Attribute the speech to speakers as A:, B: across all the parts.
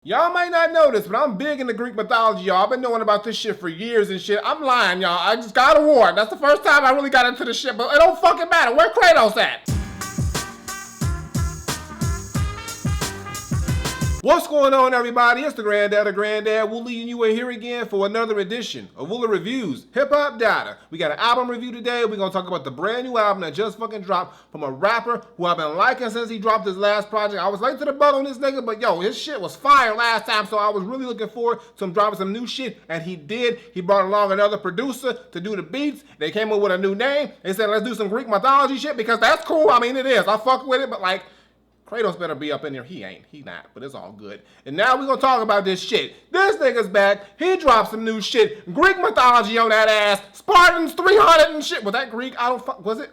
A: Y'all might not know this, but I'm big into Greek mythology, y'all. I've been knowing about this shit for years and shit. I'm lying, y'all. I just got a award. That's the first time I really got into the shit, but it don't fucking matter. Where Kratos at? What's going on, everybody? It's the Granddad, Woolly, and you are here again for another edition of Woolly Reviews Hip Hop Data. We got an album review today. We're gonna talk about the brand new album that just fucking dropped from a rapper who I've been liking since he dropped his last project. I was late to the butt on this nigga, but yo, his shit was fire last time, so I was really looking forward to him dropping some new shit, and he did. He brought along another producer to do the beats. They came up with a new name. They said, let's do some Greek mythology shit, because that's cool. I mean, it is. I fuck with it, but like, Kratos better be up in there. He ain't. He not. But it's all good. And now we're going to talk about this shit. This nigga's back. He dropped some new shit. Greek mythology on that ass. Spartans 300 and shit. Was that Greek? I don't fuck. Was it?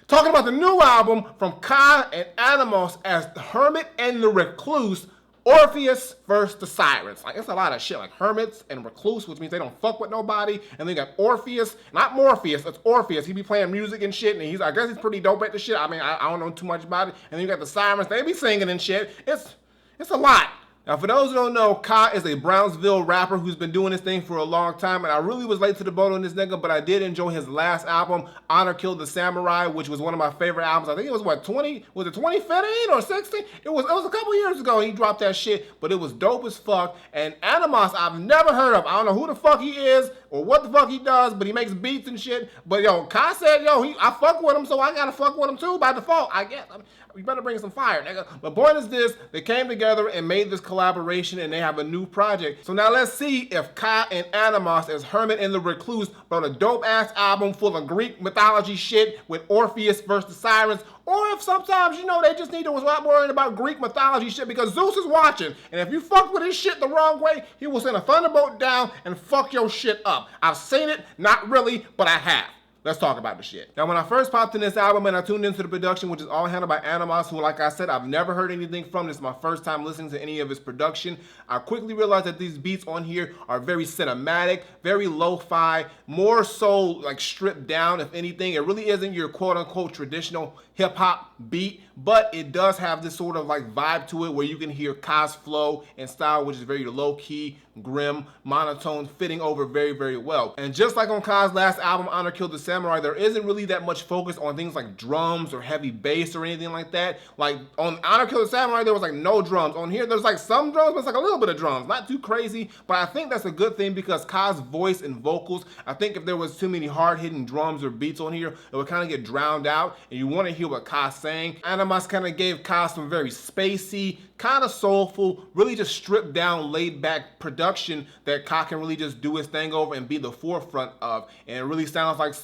A: Talking about the new album from Kai and Animoss as the Hermit and the Recluse. Orpheus versus the Sirens. Like, it's a lot of shit, like Hermits and Recluse, which means they don't fuck with nobody. And then you got Orpheus, not Morpheus, it's Orpheus. He be playing music and shit, and I guess he's pretty dope at the shit. I mean, I don't know too much about it. And then you got the Sirens, they be singing and shit. It's a lot. Now, for those who don't know, Kai is a Brownsville rapper who's been doing this thing for a long time, and I really was late to the boat on this nigga, but I did enjoy his last album, Honor Killed the Samurai, which was one of my favorite albums. I think it was, what, 2015 or 16? It was a couple years ago he dropped that shit, but it was dope as fuck. And Animoss, I've never heard of. I don't know who the fuck he is or what the fuck he does, but he makes beats and shit. But yo, Kai said, yo, I fuck with him, so I gotta fuck with him too by default, I guess. I mean, you better bring some fire, nigga. But point is this, they came together and made this collaboration, and they have a new project. So now let's see if Kai and Animoss as Hermit and the Recluse brought a dope-ass album full of Greek mythology shit with Orpheus versus the Sirens, or if sometimes, you know, they just need to stop worrying about Greek mythology shit, because Zeus is watching, and if you fuck with his shit the wrong way, he will send a thunderbolt down and fuck your shit up. I've seen it, not really, but I have. Let's talk about the shit. Now, when I first popped in this album and I tuned into the production, which is all handled by Animoss, who, like I said, I've never heard anything from. This is my first time listening to any of his production. I quickly realized that these beats on here are very cinematic, very lo-fi, more so like stripped down, if anything. It really isn't your quote-unquote traditional hip-hop beat, but it does have this sort of like vibe to it where you can hear Kai's flow and style, which is very low-key, grim, monotone, fitting over very, very well. And just like on Kai's last album, Honor Killed the Samurai, there isn't really that much focus on things like drums or heavy bass or anything like that. Like on Honor Killed the Samurai, there was like no drums. On here, there's like some drums, but it's like a little bit of drums. Not too crazy, but I think that's a good thing, because Kai's voice and vocals, I think if there was too many hard-hitting drums or beats on here, it would kind of get drowned out, and you want to hear what Kai's saying. Animoss kind of gave Kai some very spacey, kind of soulful, really just stripped down, laid back production that Kai can really just do his thing over and be the forefront of. And it really sounds like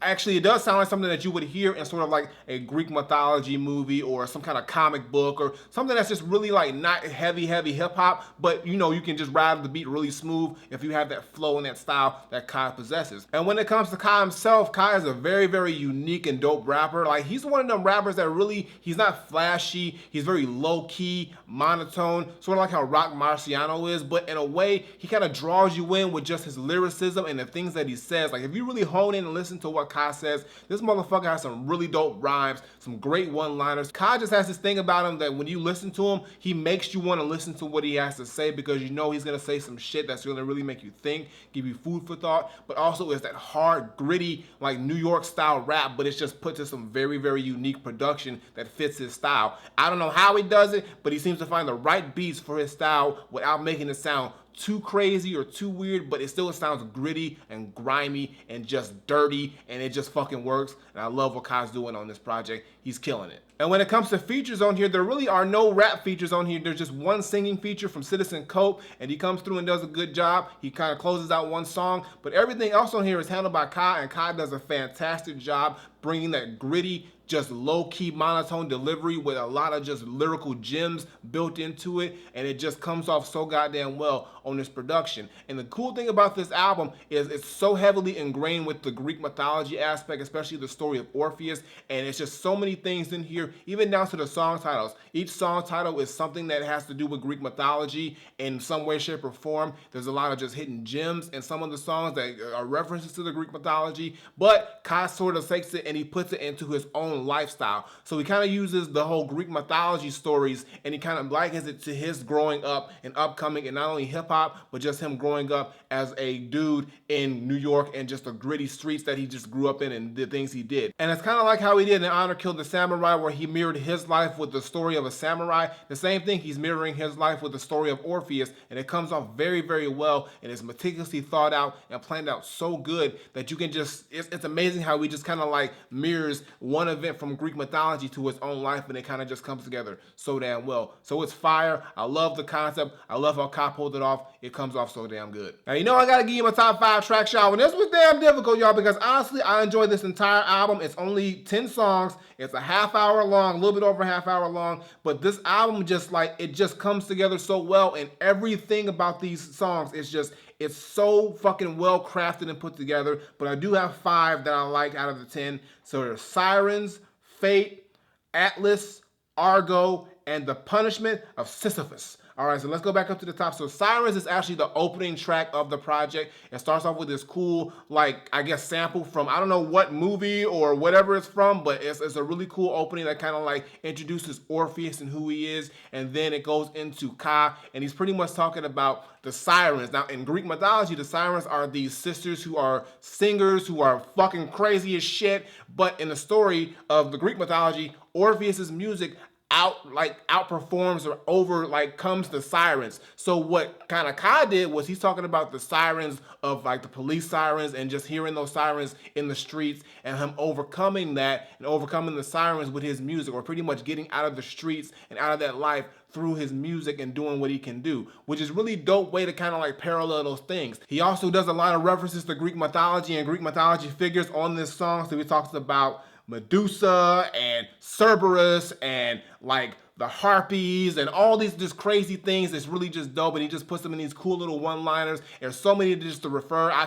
A: actually, it does sound like something that you would hear in sort of like a Greek mythology movie or some kind of comic book, or something that's just really like not heavy hip hop, but you know, you can just ride the beat really smooth if you have that flow and that style that Kai possesses. And when it comes to Kai himself, Kai is a very, very unique and dope rapper. Like, he's one of them rappers that really, he's not flashy, he's very low key, monotone, sort of like how Rock Marciano is, but in a way, he kind of draws you in with just his lyricism and the things that he says. Like, if you really hone in and listen to what Kai says, this motherfucker has some really dope rhymes, some great one-liners. Kai just has this thing about him that when you listen to him, he makes you want to listen to what he has to say, because you know he's gonna say some shit that's gonna really make you think, give you food for thought, but also it's that hard, gritty, like New York style rap, but it's just put to some very, very unique production that fits his style. I don't know how he does it, but he seems to find the right beats for his style without making it sound too crazy or too weird, but it still sounds gritty and grimy and just dirty, and it just fucking works. And I love what Kai's doing on this project. He's killing it. And when it comes to features on here, there really are no rap features on here. There's just one singing feature from Citizen Cope, and he comes through and does a good job. He kind of closes out one song, but everything else on here is handled by Kai, and Kai does a fantastic job bringing that gritty, just low-key monotone delivery with a lot of just lyrical gems built into it, and it just comes off so goddamn well on this production. And the cool thing about this album is it's so heavily ingrained with the Greek mythology aspect, especially the story of Orpheus, and it's just so many things in here, even down to the song titles. Each song title is something that has to do with Greek mythology in some way, shape, or form. There's a lot of just hidden gems in some of the songs that are references to the Greek mythology, but Kai sort of takes it and he puts it into his own own lifestyle. So he kind of uses the whole Greek mythology stories and he kind of likens it to his growing up and upcoming, and not only hip hop, but just him growing up as a dude in New York and just the gritty streets that he just grew up in and the things he did. And it's kind of like how he did in Honor Killed the Samurai, where he mirrored his life with the story of a samurai. The same thing, he's mirroring his life with the story of Orpheus, and it comes off very, very well, and it's meticulously thought out and planned out so good that you can just, it's amazing how he just kind of like mirrors one event from Greek mythology to his own life, and it kind of just comes together so damn well. So it's fire. I love the concept. I love how Kai pulled it off. It comes off so damn good. Now, you know I gotta give you my top 5 tracks, y'all, and this was damn difficult, y'all, because honestly, I enjoyed this entire album. It's only 10 songs. It's a half hour long, a little bit over a half hour long, but this album just like, it just comes together so well, and everything about these songs is just, it's so fucking well crafted and put together. But I do have 5 that I like out of the 10. So there's Sirens, Fate, Atlas, Argo, and The Punishment of Sisyphus. All right, so let's go back up to the top. So Sirens is actually the opening track of the project. It starts off with this cool, like, I guess sample from, I don't know what movie or whatever it's from, but it's a really cool opening that kind of like introduces Orpheus and who he is. And then it goes into Ka, and he's pretty much talking about the Sirens. Now, in Greek mythology, the Sirens are these sisters who are singers, who are fucking crazy as shit. But in the story of the Greek mythology, Orpheus's music outperforms or comes the Sirens. So what kind of Kai did was he's talking about the sirens of like the police sirens and just hearing those sirens in the streets and him overcoming that and overcoming the sirens with his music, or pretty much getting out of the streets and out of that life through his music and doing what he can do, which is really dope way to kind of like parallel those things. He also does a lot of references to Greek mythology and Greek mythology figures on this song. So he talks about Medusa and Cerberus and like the harpies and all these just crazy things. It's really just dope, and he just puts them in these cool little one-liners. There's so many just to refer. I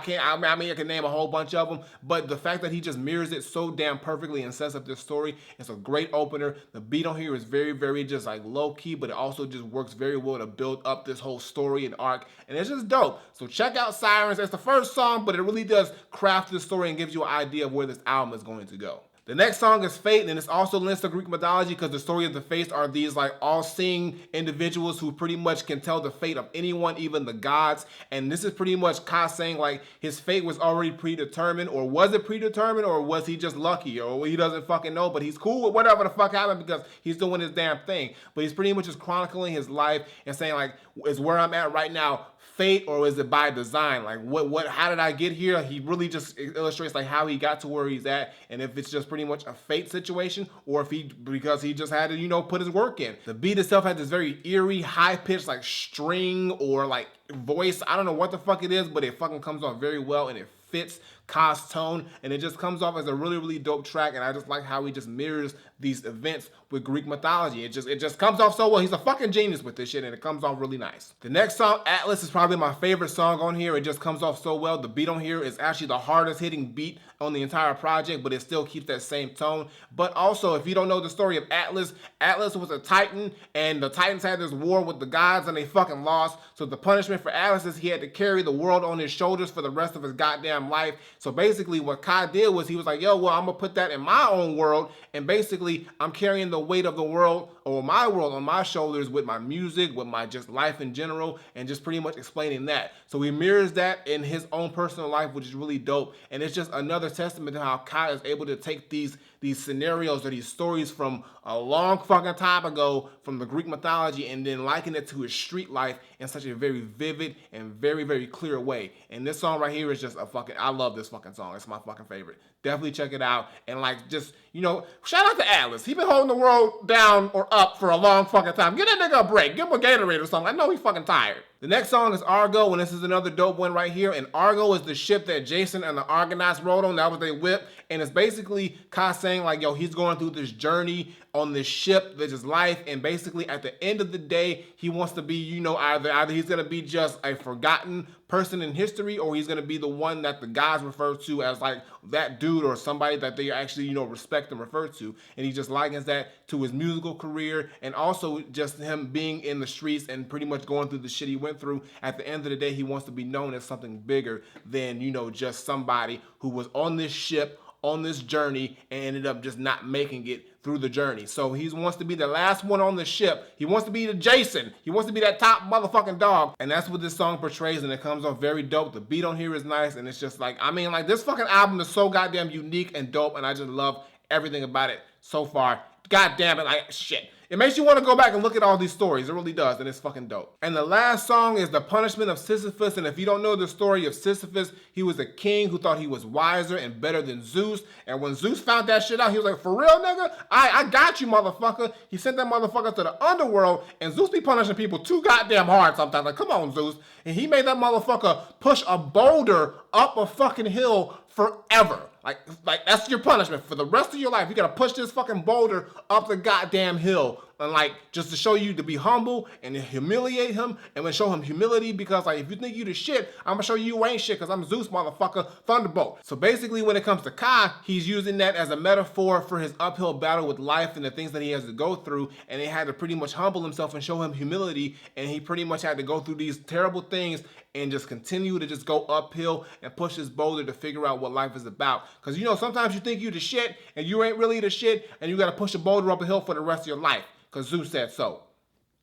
A: mean, I can name a whole bunch of them, but the fact that he just mirrors it so damn perfectly and sets up this story, it's a great opener. The beat on here is very, very just like low-key, but it also just works very well to build up this whole story and arc, and it's just dope. So check out Sirens. It's the first song, but it really does craft this story and gives you an idea of where this album is going to go. The next song is Phaeton, and it's also linked to Greek mythology because the story of the Fates are these like all-seeing individuals who pretty much can tell the fate of anyone, even the gods. And this is pretty much Ka saying like his fate was already predetermined, or was it predetermined, or was he just lucky, or he doesn't fucking know, but he's cool with whatever the fuck happened because he's doing his damn thing. But he's pretty much just chronicling his life and saying like, is where I'm at right now fate, or is it by design? Like how did I get here? He really just illustrates like how he got to where he's at, and if it's just pretty much a fate situation, or if because he just had to, you know, put his work in. The beat itself has this very eerie, high-pitched like string or like voice. I don't know what the fuck it is, but it fucking comes off very well, and it fits Ka's tone, and it just comes off as a really, really dope track. And I just like how he just mirrors these events with Greek mythology. It just comes off so well. He's a fucking genius with this shit, and it comes off really nice. The next song, Atlas, is probably my favorite song on here. It just comes off so well. The beat on here is actually the hardest hitting beat on the entire project, but it still keeps that same tone. But also, if you don't know the story of Atlas, Atlas was a Titan, and the Titans had this war with the gods, and they fucking lost. So the punishment for Atlas is he had to carry the world on his shoulders for the rest of his goddamn life. So basically what Kai did was he was like, yo, well, I'm gonna put that in my own world, and basically I'm carrying the weight of the world, or my world, on my shoulders with my music, with my just life in general, and just pretty much explaining that. So he mirrors that in his own personal life, which is really dope. And it's just another testament to how Kai is able to take these scenarios or these stories from a long fucking time ago from the Greek mythology and then liken it to his street life in such a very vivid and very, very clear way. And this song right here is just a fucking, I love this fucking song. It's my fucking favorite. Definitely check it out. And like, just, you know, shout out to Atlas. He been holding the world down or up for a long fucking time. Give that nigga a break. Give him a Gatorade or something. I know he's fucking tired. The next song is Argo, and this is another dope one right here. And Argo is the ship that Jason and the Argonauts rode on. That was their whip. And it's basically Kai saying like, yo, he's going through this journey on this ship, this is life. And basically at the end of the day, he wants to be, you know, either he's going to be just a forgotten person in history, or he's going to be the one that the guys refer to as like that dude or somebody that they actually, you know, respect and refer to. And he just likens that to his musical career, and also just him being in the streets and pretty much going through the shit he went through. At the end of the day, he wants to be known as something bigger than, you know, just somebody who was on this ship on this journey and ended up just not making it through the journey. So he wants to be the last one on the ship. He wants to be the Jason. He wants to be that top motherfucking dog. And that's what this song portrays, and it comes off very dope. The beat on here is nice, and it's just like, I mean, like, this fucking album is so goddamn unique and dope, and I just love everything about it so far. God damn it, like, shit. It makes you want to go back and look at all these stories. It really does, and it's fucking dope. And the last song is The Punishment of Sisyphus, and if you don't know the story of Sisyphus, he was a king who thought he was wiser and better than Zeus, and when Zeus found that shit out, he was like, for real, nigga? I got you, motherfucker. He sent that motherfucker to the underworld, and Zeus be punishing people too goddamn hard sometimes. Like, come on, Zeus. And he made that motherfucker push a boulder up a fucking hill forever. Like that's your punishment for the rest of your life. You gotta push this fucking boulder up the goddamn hill, and like just to show you to be humble and humiliate him, and then show him humility because like if you think you the shit, I'm gonna show you ain't shit because I'm Zeus, motherfucker, Thunderbolt. So basically, when it comes to Kai, he's using that as a metaphor for his uphill battle with life and the things that he has to go through, and he had to pretty much humble himself and show him humility, and he pretty much had to go through these terrible things and just continue to just go uphill and push his boulder to figure out what life is about. Because, you know, sometimes you think you the shit and you ain't really the shit, and you got to push a boulder up a hill for the rest of your life. Because Zeus said so.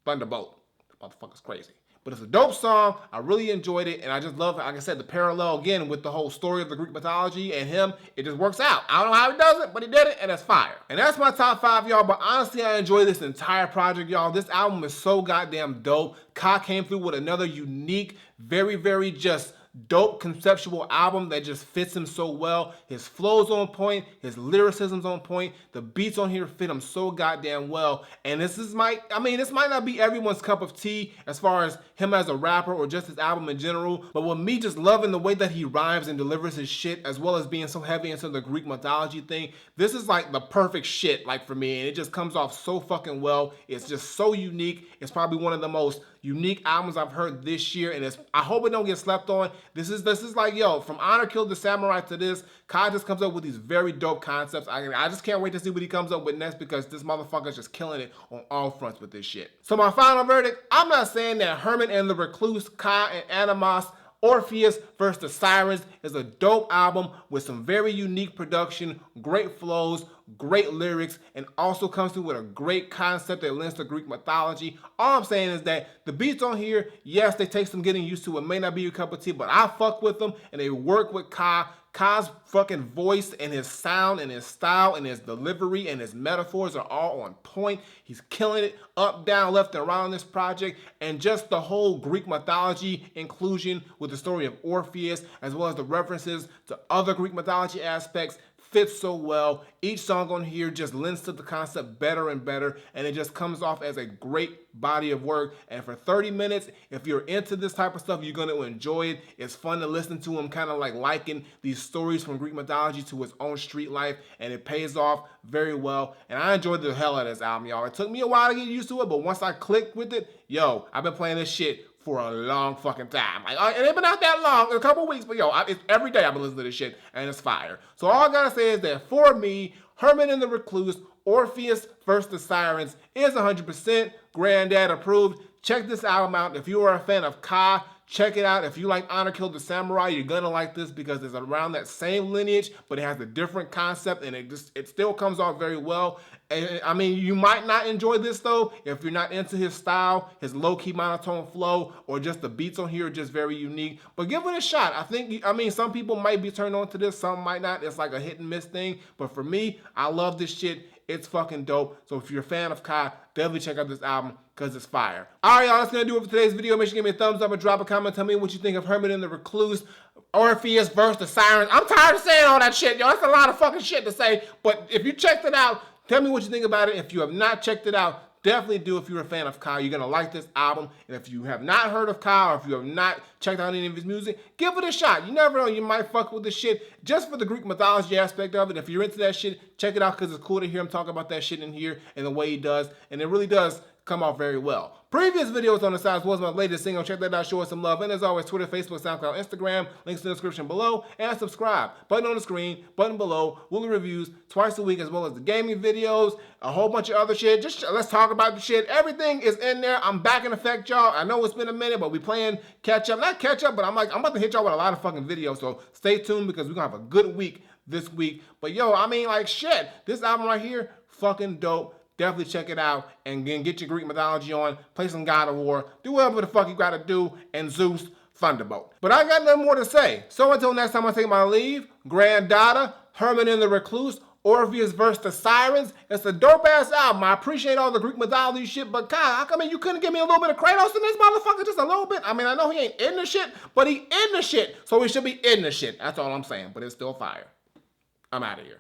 A: Thunderbolt. Motherfucker's crazy. But it's a dope song. I really enjoyed it. And I just love, like I said, the parallel again with the whole story of the Greek mythology and him. It just works out. I don't know how he does it, but he did it, and that's fire. And that's my top 5, y'all. But honestly, I enjoy this entire project, y'all. This album is so goddamn dope. Kai came through with another unique, very, very just dope conceptual album that just fits him so well. His flow's on point, his lyricism's on point, the beats on here fit him so goddamn well. And this might not be everyone's cup of tea as far as him as a rapper or just his album in general, but with me just loving the way that he rhymes and delivers his shit, as well as being so heavy into the Greek mythology thing, this is like the perfect shit like for me, and it just comes off so fucking well. It's just so unique. It's probably one of the most unique albums I've heard this year, and I hope it don't get slept on. This is like, yo, from Honor Killed the Samurai to this, Kai just comes up with these very dope concepts. I just can't wait to see what he comes up with next, because this motherfucker's just killing it on all fronts with this shit. So my final verdict, I'm not saying that Hermit and the Recluse, Kai and Animoss, Orpheus versus the Sirens is a dope album with some very unique production, great flows, great lyrics, and also comes through with a great concept that lends to Greek mythology. All I'm saying is that the beats on here, yes, they take some getting used to. It may not be your cup of tea, but I fuck with them, and they work with Kai. Kai's fucking voice and his sound and his style and his delivery and his metaphors are all on point. He's killing it up, down, left, and right on this project. And just the whole Greek mythology inclusion with the story of Orpheus, as well as the references to other Greek mythology aspects, fits so well. Each song on here just lends to the concept better and better, and it just comes off as a great body of work. And for 30 minutes, if you're into this type of stuff, you're going to enjoy it. It's fun to listen to him kind of like liken these stories from Greek mythology to his own street life, and it pays off very well. And I enjoyed the hell out of this album, y'all. It took me a while to get used to it, but once I clicked with it, yo, I've been playing this shit for a long fucking time. Like, it ain't been out that long, a couple weeks, but yo, it's every day I've been listening to this shit, and it's fire. So all I gotta say is that for me, Hermit and the Recluse, Orpheus versus the Sirens is 100% Granddad approved. Check this album out. If you are a fan of Kai, check it out. If you like Honor Killed the Samurai, you're gonna like this because it's around that same lineage, but it has a different concept, and it still comes off very well. And I mean, you might not enjoy this though if you're not into his style, his low-key monotone flow, or just the beats on here are just very unique. But give it a shot. I mean, some people might be turned on to this, some might not. It's like a hit and miss thing. But for me, I love this shit. It's fucking dope. So if you're a fan of Kai, definitely check out this album because it's fire. All right, y'all, that's going to do it for today's video. Make sure you give me a thumbs up and drop a comment. Tell me what you think of Hermit and the Recluse, Orpheus versus the Sirens. I'm tired of saying all that shit, y'all. That's a lot of fucking shit to say. But if you checked it out, tell me what you think about it. If you have not checked it out, definitely do. If you're a fan of Kai, you're going to like this album. And if you have not heard of Kai, or if you have not checked out any of his music, give it a shot. You never know, you might fuck with this shit just for the Greek mythology aspect of it. If you're into that shit, check it out because it's cool to hear him talk about that shit in here and the way he does. And it really does come off very well. Previous videos on the side was my latest single. Check that out, show us some love. And as always, Twitter, Facebook, SoundCloud, Instagram, links in the description below, and subscribe. Button on the screen, button below, Woolly Reviews twice a week, as well as the gaming videos, a whole bunch of other shit. Just let's talk about the shit. Everything is in there. I'm back in effect, y'all. I know it's been a minute, but we playing catch up. Not catch up, but I'm about to hit y'all with a lot of fucking videos. So stay tuned because we're gonna have a good week this week. But yo, I mean, like shit, this album right here, fucking dope. Definitely check it out and then get your Greek mythology on, play some God of War, do whatever the fuck you gotta do, and Zeus, Thunderbolt. But I got nothing more to say. So until next time I take my leave, Granddad, Hermit and the Recluse, Orpheus versus the Sirens. It's a dope ass album. I appreciate all the Greek mythology shit, but God, how come you couldn't give me a little bit of Kratos in this motherfucker? Just a little bit? I mean, I know he ain't in the shit, but he in the shit, so he should be in the shit. That's all I'm saying, but it's still fire. I'm out of here.